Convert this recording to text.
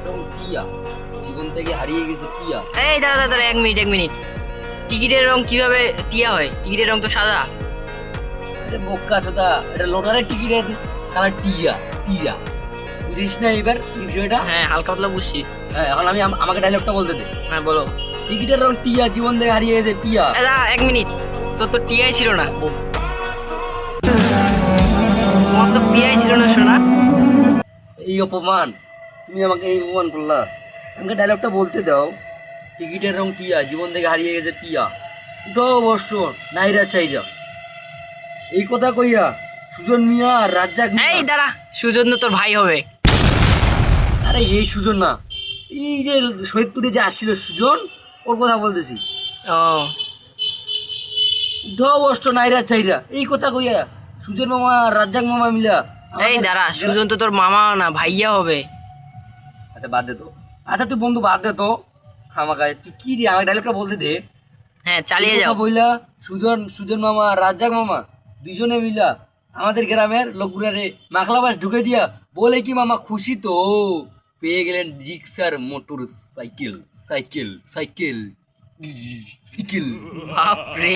রং টিয়া, জীবন থেকে হারিয়ে গেছে টিয়া। এই দাঁড়া দাঁড়া, 1 মিনিট। টিকিটের রং কিভাবে টিয়া হয়? টিকিটের রং তো সাদা। আরে বোকা চোদা, এটা লোটারের টিকিটের কালার টিয়া। টিয়া বুঝিস না এবার বিষয়টা? হ্যাঁ, হালকা পাতলা বুঝছি। হ্যাঁ, এখন আমাকে ডায়লগটা বলতে দে। হ্যাঁ বলো। টিকিটের রং টিয়া, জীবন থেকে হারিয়ে গেছে পিয়া। এই দাঁড়া 1 মিনিট, তোর তো টিয়াই ছিল না। তোমার তো পিয়াই ছিল না শোনা। এই অপমান, তুমি আমাকে এই অপমান করলা। আমাকে ডায়লগটা বলতে দাও। টিকিটের রং টিয়া, জীবন থেকে হারিয়ে গেছে পিয়া। উঠো অবশ্য নাইরা চাইরা। এই কথা কইয়া সুজন মিয়া আর রাজ্জাক মিয়া। এই দাঁড়া, সুজন তো তোর ভাই হবে। আরে এই সুজন না, এই যে শহীদপুরে যে আসছিল সুজন, ওর কথা বলতেছি। ও উঠো অবশ্য নাইরা চাইরা, এই কথা কইয়া সুজন মামা আর রাজ্জাক মামা মিলা এই দাঁড়া, সুজন তো তোর মামা না, ভাইয়া হবে। আচ্ছা বাদ দে তো। আচ্ছা তুই বন্ধু বাদ দে তো, খামাকায় তুই কি রে, আমাকে ডায়লগটা বলতে দে। হ্যাঁ চালিয়ে এই কথা যাও। বইলা সুজন মামা আর রাজ্জাক মামা দুজনে মিলা আমাদের গ্রামের লোকগুলারে মাখলাবাস ঢুকে দিয়া বলে কি মামা খুশি তো পেয়ে গেলেন রিক্সার motor cycle cycle cycle cycle. বাপরে।